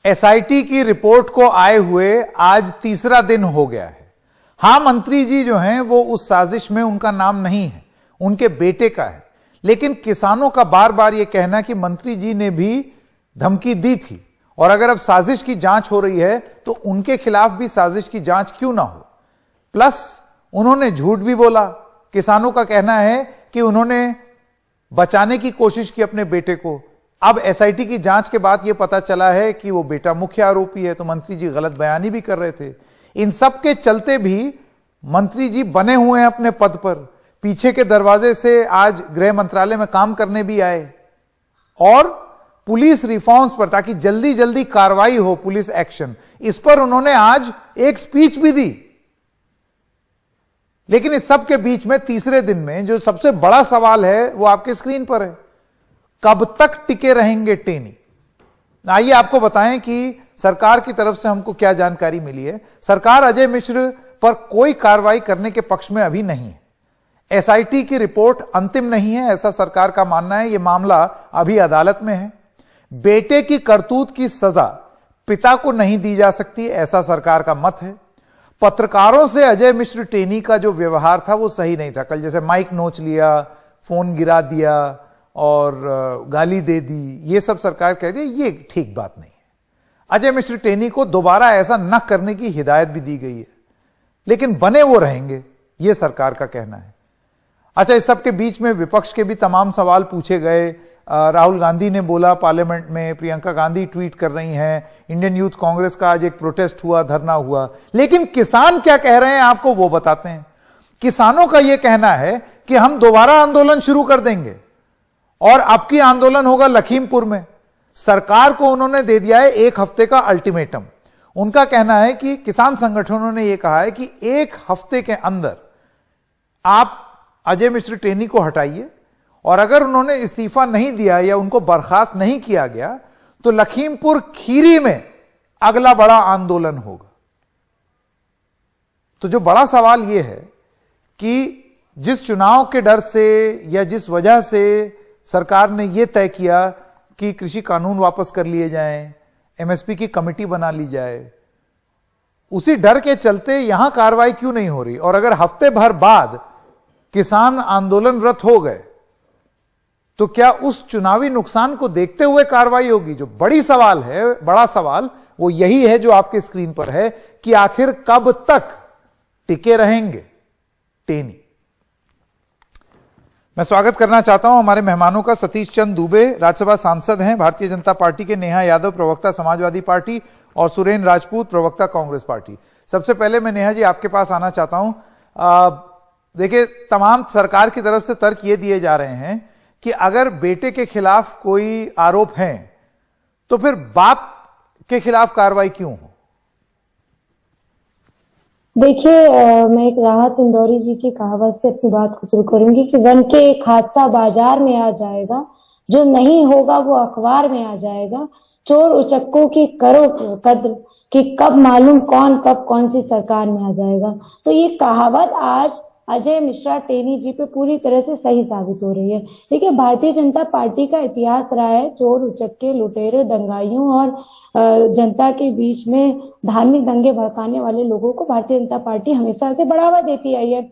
SIT की report को आए हुए आज तीसरा दिन हो गया है। हां, मंत्री जी जो हैं वो उस साजिश में उनका नाम नहीं है, उनके बेटे का है। लेकिन किसानों का बार बार यह कहना कि मंत्री जी ने भी धमकी दी थी और अगर अब साजिश की जांच हो रही है तो उनके खिलाफ भी साजिश की जांच क्यों ना हो। प्लस उन्होंने झूठ भी बोला। किसानों का कहना है कि उन्होंने बचाने की कोशिश की अपने बेटे को। अब एसआईटी की जांच के बाद यह पता चला है कि वो बेटा मुख्य आरोपी है, तो मंत्री जी गलत बयानी भी कर रहे थे। इन सब के चलते भी मंत्री जी बने हुए हैं अपने पद पर, पीछे के दरवाजे से आज गृह मंत्रालय में काम करने भी आए और पुलिस रिफॉर्म्स पर, ताकि जल्दी जल्दी कार्रवाई हो, पुलिस एक्शन, इस पर उन्होंने आज एक स्पीच भी दी। लेकिन इस सब के बीच में तीसरे दिन में जो सबसे बड़ा सवाल है वो आपके स्क्रीन पर है, कब तक टिके रहेंगे टेनी। आइए आपको बताएं कि सरकार की तरफ से हमको क्या जानकारी मिली है। सरकार अजय मिश्र पर कोई कार्रवाई करने के पक्ष में अभी नहीं है। एसआईटी की रिपोर्ट अंतिम नहीं है, ऐसा सरकार का मानना है। यह मामला अभी अदालत में है। बेटे की करतूत की सजा पिता को नहीं दी जा सकती, ऐसा सरकार का मत है। पत्रकारों से अजय मिश्र टेनी का जो व्यवहार था वो सही नहीं था। कल जैसे माइक नोच लिया, फोन गिरा दिया और गाली दे दी, ये सब सरकार कह रही है, ये ठीक बात नहीं है। अजय मिश्र टेनी को दोबारा ऐसा न करने की हिदायत भी दी गई है, लेकिन बने वो रहेंगे, ये सरकार का कहना है। अच्छा, इस सब के बीच में विपक्ष के भी तमाम सवाल पूछे गए। राहुल गांधी ने बोला पार्लियामेंट में, प्रियंका गांधी ट्वीट कर रही हैं, इंडियन यूथ कांग्रेस का आज एक प्रोटेस्ट हुआ, धरना हुआ। लेकिन किसान क्या कह रहे हैं आपको वो बताते हैं। किसानों का यह कहना है कि हम दोबारा आंदोलन शुरू कर देंगे और अब की आंदोलन होगा लखीमपुर में। सरकार को उन्होंने दे दिया है 1 हफ्ते का अल्टीमेटम। उनका कहना है कि किसान संगठनों ने यह कहा है कि 1 हफ्ते के अंदर आप अजय मिश्र टेनी को हटाइए और अगर उन्होंने इस्तीफा नहीं दिया या उनको बर्खास्त नहीं किया गया तो लखीमपुर खीरी में अगला बड़ा आंदोलन होगा। तो जो बड़ा सवाल यह है कि जिस चुनाव के डर से या जिस वजह से सरकार ने यह तय किया कि कृषि कानून वापस कर लिए जाएं, एमएसपी की कमेटी बना ली जाए, उसी डर के चलते यहां कार्रवाई क्यों नहीं हो रही। और अगर हफ्ते भर बाद किसान आंदोलनरत हो गए तो क्या उस चुनावी नुकसान को देखते हुए कार्रवाई होगी। जो बड़ी सवाल है, बड़ा सवाल वो यही है जो आपके स्क्रीन पर है कि आखिर कब तक टिके रहेंगे टेनी। मैं स्वागत करना चाहता हूं हमारे मेहमानों का। सतीश चंद्र दुबे राज्यसभा सांसद हैं भारतीय जनता पार्टी के, नेहा यादव प्रवक्ता समाजवादी पार्टी और सुरेन राजपूत प्रवक्ता कांग्रेस पार्टी। सबसे पहले मैं नेहा जी आपके पास आना चाहता हूं। देखिए, तमाम सरकार की तरफ से तर्क ये दिए जा रहे हैं कि अगर बेटे के खिलाफ कोई आरोप हैं तो फिर बाप के खिलाफ कार्रवाई क्यों हो। देखिए, मैं एक राहत इंदौरी जी की कहावत से अपनी बात को शुरू करूंगी कि वन के एक हादसा बाजार में आ जाएगा, जो नहीं होगा वो अखबार में आ जाएगा। चोर उचक्कों की करो कद्र कि कब मालूम कब कौन सी सरकार में आ जाएगा। तो ये कहावत आज अजय मिश्रा टेनी जी पे पूरी तरह से सही साबित हो रही है। देखिए, भारतीय जनता पार्टी का इतिहास रहा है चोर उचक्के, लुटेरे, दंगाइयों और जनता के बीच में धार्मिक दंगे भड़काने वाले लोगों को भारतीय जनता पार्टी हमेशा से बढ़ावा देती आई है।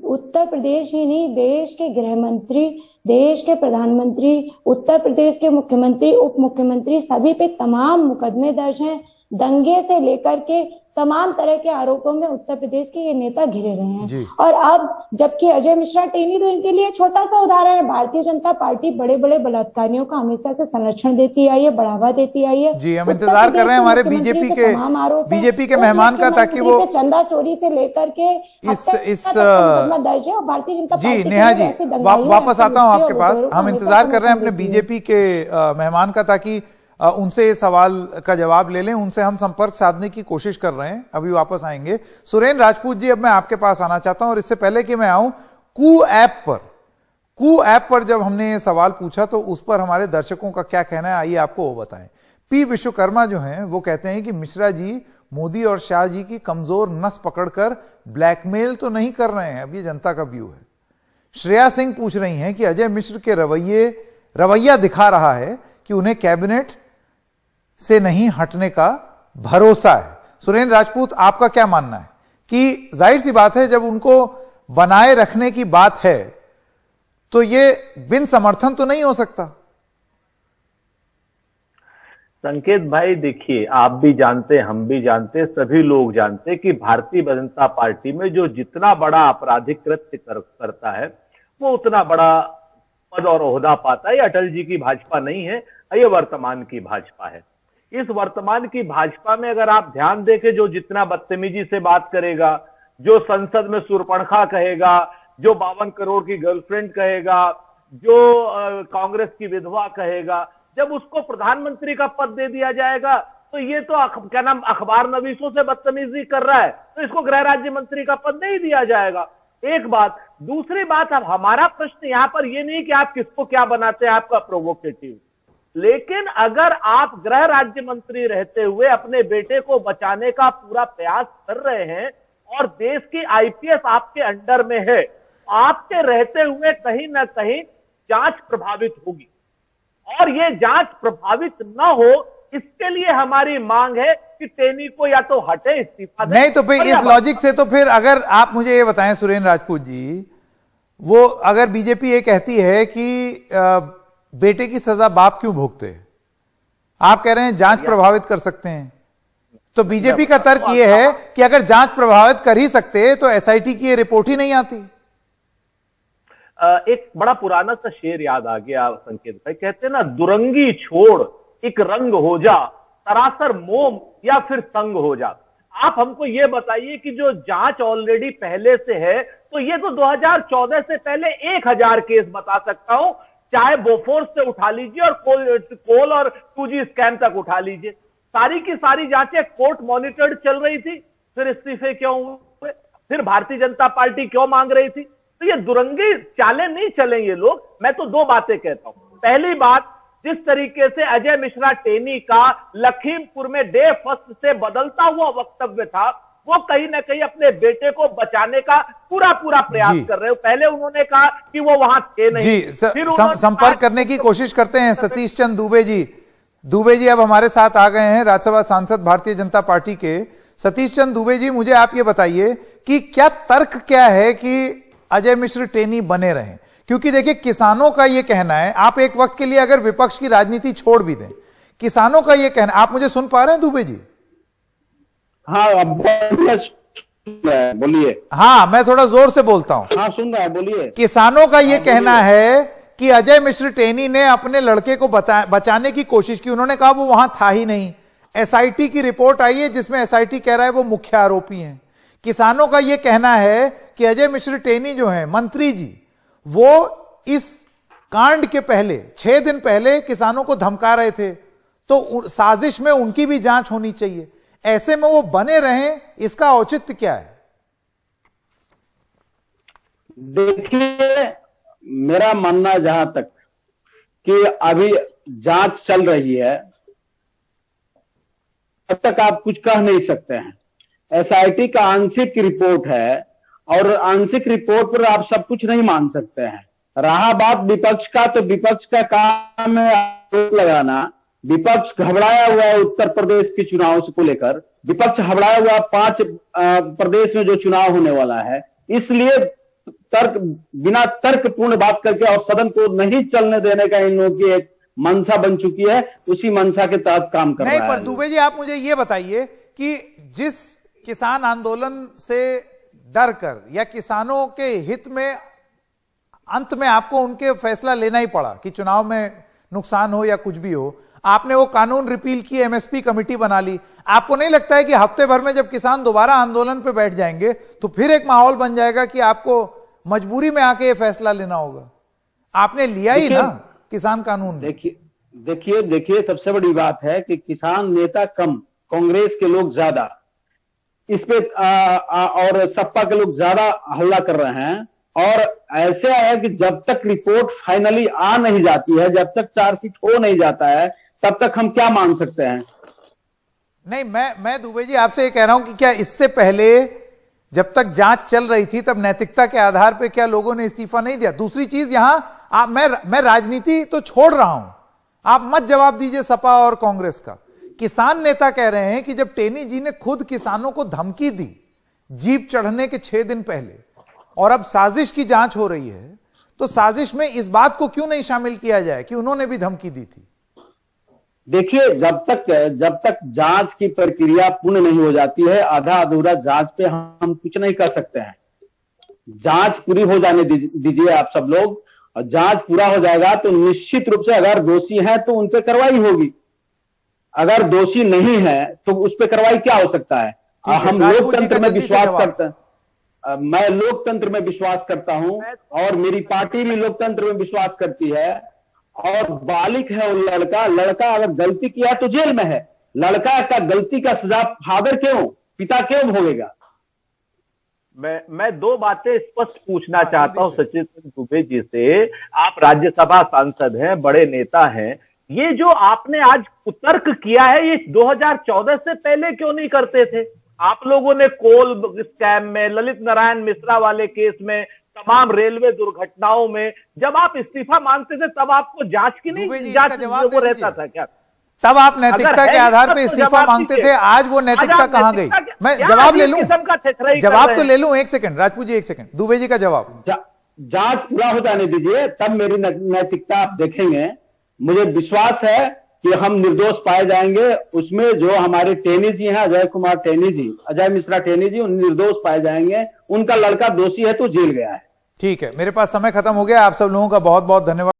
उत्तर प्रदेश ही नहीं, देश के गृह मंत्री, देश के प्रधानमंत्री, उत्तर प्रदेश के मुख्यमंत्री, उप मुख्यमंत्री, सभी पे तमाम मुकदमे दर्ज हैं। दंगे से लेकर के तमाम तरह के आरोपों में उत्तर प्रदेश के ये नेता घिरे रहे हैं। और अब जबकि अजय मिश्रा टेनी तो इनके लिए छोटा सा उदाहरण है। भारतीय जनता पार्टी बड़े बड़े बलात्कारियों का हमेशा से संरक्षण देती आई है, बढ़ावा देती आई है। जी, हम इंतजार कर रहे हैं हमारे बीजेपी के मेहमान का, ताकि वो चंदा चोरी से लेकर के इस दर्ज है। और भारतीय जनता जी, नेहा जी वापस आता हूं आपके पास। हम इंतजार कर रहे हैं अपने बीजेपी के मेहमान का, ताकि उनसे ये सवाल का जवाब ले लें। उनसे हम संपर्क साधने की कोशिश कर रहे हैं, अभी वापस आएंगे। सुरेन राजपूत जी, अब मैं आपके पास आना चाहता हूं और इससे पहले कि मैं आऊं, कू ऐप पर जब हमने ये सवाल पूछा तो उस पर हमारे दर्शकों का क्या कहना है, आइए आपको वो बताएं। पी विश्वकर्मा जो हैं वो कहते हैं कि मिश्रा जी मोदी और शाह जी की कमजोर नस पकड़कर ब्लैकमेल तो नहीं कर रहे हैं, अब ये जनता का व्यू है। श्रेया सिंह पूछ रही हैं कि अजय मिश्र के रवैया दिखा रहा है कि उन्हें कैबिनेट से नहीं हटने का भरोसा है। सुरेंद्र राजपूत, आपका क्या मानना है कि जाहिर सी बात है जब उनको बनाए रखने की बात है तो ये बिन समर्थन तो नहीं हो सकता। संकेत भाई, देखिए, आप भी जानते, हम भी जानते, सभी लोग जानते कि भारतीय जनता पार्टी में जो जितना बड़ा आपराधिक कृत्य करता है वो उतना बड़ा पद और ओहदा पाता है। ये अटल जी की भाजपा नहीं है, ये वर्तमान की भाजपा है। इस वर्तमान की भाजपा में अगर आप ध्यान देके, जो जितना बदतमीजी से बात करेगा, जो संसद में सुरपणखा कहेगा, जो 52 करोड़ की गर्लफ्रेंड कहेगा, जो कांग्रेस की विधवा कहेगा, जब उसको प्रधानमंत्री का पद दे दिया जाएगा तो ये तो क्या नाम अखबार नवीसों से बदतमीजी कर रहा है, तो इसको गृह राज्य मंत्री का पद नहीं दिया जाएगा। एक बात। दूसरी बात, अब हमारा प्रश्न यहां पर ये नहीं कि आप किसको क्या बनाते हैं, आपका प्रोवोकेटिव, लेकिन अगर आप गृह राज्य मंत्री रहते हुए अपने बेटे को बचाने का पूरा प्रयास कर रहे हैं और देश की आईपीएस आपके अंडर में है, आपके रहते हुए कहीं ना कहीं जांच प्रभावित होगी और ये जांच प्रभावित न हो, इसके लिए हमारी मांग है कि टेनी को या तो हटे, इस्तीफा दें। नहीं तो फिर इस लॉजिक से तो फिर अगर आप मुझे ये बताएं सुरेंद्र राजपूत जी, वो अगर बीजेपी ये कहती है कि बेटे की सजा बाप क्यों भोगते, आप कह रहे हैं जांच प्रभावित कर सकते हैं, तो बीजेपी का तर्क ये है कि अगर जांच प्रभावित कर ही सकते तो एसआईटी की ये रिपोर्ट ही नहीं आती। एक बड़ा पुराना सा शेर याद आ गया संकेत भाई, कहते हैं ना, दुरंगी छोड़ एक रंग हो जा, सरासर मोम या फिर संग हो जा। आप हमको ये बताइए कि जो जांच ऑलरेडी पहले से है, तो ये तो 2014 से पहले 1000 केस बता सकता हूं, चाहे बोफोर्स से उठा लीजिए और कोल और 2G स्कैम तक उठा लीजिए, सारी की सारी जांचें कोर्ट मॉनिटर्ड चल रही थी। फिर इस्तीफे क्यों हुए, फिर भारतीय जनता पार्टी क्यों मांग रही थी? तो ये दुरंगी चालें नहीं चलेंगे लोग। मैं तो दो बातें कहता हूं। पहली बात, जिस तरीके से अजय मिश्रा टेनी का लखीमपुर में डे फर्स्ट से बदलता हुआ वक्तव्य था, वो कहीं ना कहीं अपने बेटे को बचाने का पूरा प्रयास कर रहे हो। पहले उन्होंने कहा कि वो वहां थे नहीं जी, संपर्क करने की कोशिश करते हैं सतीश चंद दुबे जी। दुबे जी अब हमारे साथ आ गए हैं, राज्यसभा सांसद भारतीय जनता पार्टी के। सतीश चंद दुबे जी, मुझे आप ये बताइए कि क्या तर्क क्या है कि अजय मिश्र टेनी बने रहें, क्योंकि देखिए किसानों का यह कहना है, आप एक वक्त के लिए अगर विपक्ष की राजनीति छोड़ भी दें, किसानों का यह कहना, आप मुझे सुन पा रहे हैं दुबे जी? हाँ, अब बोलिए। हाँ, मैं थोड़ा जोर से बोलता हूं। हाँ, सुन रहा है, बोलिए। किसानों का यह कहना है कि अजय मिश्र टेनी ने अपने लड़के को बचाने की कोशिश की, उन्होंने कहा वो वहां था ही नहीं। एसआईटी की रिपोर्ट आई है जिसमें एसआईटी कह रहा है वो मुख्य आरोपी हैं। किसानों का यह कहना है कि अजय मिश्र टेनी जो है मंत्री जी, वो इस कांड के पहले 6 दिन पहले किसानों को धमका रहे थे, तो साजिश में उनकी भी जांच होनी चाहिए। ऐसे में वो बने रहें, इसका औचित्य क्या है? देखिए, मेरा मानना जहां तक कि अभी जांच चल रही है, तब तक आप कुछ कह नहीं सकते हैं। एसआईटी का आंशिक रिपोर्ट है और आंशिक रिपोर्ट पर आप सब कुछ नहीं मान सकते हैं। रहा बात विपक्ष का, तो विपक्ष का काम है आरोप लगाना। विपक्ष घबराया हुआ है उत्तर प्रदेश के चुनाव को लेकर, विपक्ष घबराया हुआ 5 प्रदेश में जो चुनाव होने वाला है, इसलिए बिना तर्कपूर्ण बात करके और सदन को नहीं चलने देने का इन लोगों की एक मंशा बन चुकी है। उसी मंशा के तहत काम कर रहा है। नहीं, पर दुबे जी आप मुझे यह बताइए कि जिस किसान आंदोलन से डर कर या किसानों के हित में अंत में आपको उनके फैसला लेना ही पड़ा कि चुनाव में नुकसान हो या कुछ भी हो, आपने वो कानून रिपील की, एमएसपी कमेटी बना ली। आपको नहीं लगता है कि हफ्ते भर में जब किसान दोबारा आंदोलन पे बैठ जाएंगे तो फिर एक माहौल बन जाएगा कि आपको मजबूरी में आके ये फैसला लेना होगा? आपने लिया ही ना किसान कानून। देखिए, सबसे बड़ी बात है कि किसान नेता कम, कांग्रेस के लोग ज्यादा इस पे और सपा के लोग ज्यादा हल्ला कर रहे हैं। और ऐसे है कि जब तक रिपोर्ट फाइनली आ नहीं जाती है, जब तक चार्जशीट हो नहीं जाता है, तब तक हम क्या मान सकते हैं? नहीं, मैं दुबे जी आपसे ये कह रहा हूं कि क्या इससे पहले जब तक जांच चल रही थी तब नैतिकता के आधार पे क्या लोगों ने इस्तीफा नहीं दिया? दूसरी चीज, यहां मैं राजनीति तो छोड़ रहा हूं, आप मत जवाब दीजिए सपा और कांग्रेस का। किसान नेता कह रहे हैं कि जब टेनी जी ने खुद किसानों को धमकी दी जीप चढ़ने के 6 दिन पहले, और अब साजिश की जांच हो रही है, तो साजिश में इस बात को क्यों नहीं शामिल किया जाए कि उन्होंने भी धमकी दी थी? देखिए, जब तक जांच की प्रक्रिया पूर्ण नहीं हो जाती है, आधा अधूरा जांच पे हम कुछ नहीं कर सकते हैं। जांच पूरी हो जाने दीजिए आप सब लोग, और जांच पूरा हो जाएगा तो निश्चित रूप से अगर दोषी हैं तो उन पे कार्रवाई होगी, अगर दोषी नहीं है तो उस पे कार्रवाई क्या हो सकता है। हम लोकतंत्र में विश्वास करते हैं, मैं लोकतंत्र में विश्वास करता हूं और मेरी पार्टी भी लोकतंत्र में विश्वास करती है। और बालिक है वो लड़का अगर गलती किया तो जेल में है। लड़का का गलती का सजा फादर क्यों, पिता क्यों भोगेगा? मैं 2 बातें स्पष्ट पूछना चाहता हूं सचिन दुबे जी से। आप राज्यसभा सांसद हैं, बड़े नेता हैं, ये जो आपने आज कुतर्क किया है, ये 2014 से पहले क्यों नहीं करते थे? आप लोगों ने कोल स्कैम में, ललित नारायण मिश्रा वाले केस में, तमाम रेलवे दुर्घटनाओं में जब आप इस्तीफा मांगते थे तब आपको जांच की नहीं, जांच वो रहता था क्या? तब आप नैतिकता के आधार पर इस्तीफा मांगते थे, आज वो नैतिकता कहां गई? मैं जवाब ले लूं, जवाब तो ले लूं। 1 सेकंड राजपूत जी, 1 सेकंड, दुबे जी का जवाब। जांच पूरा हो जाने दीजिए, तब मेरी नैतिकता आप देखेंगे। मुझे विश्वास है कि हम निर्दोष पाए जाएंगे। उसमें जो हमारे टेनी जी हैं, अजय मिश्रा टेनी जी, उन निर्दोष पाए जाएंगे। उनका लड़का दोषी है तो जेल गया है। ठीक है, मेरे पास समय खत्म हो गया। आप सब लोगों का बहुत बहुत धन्यवाद।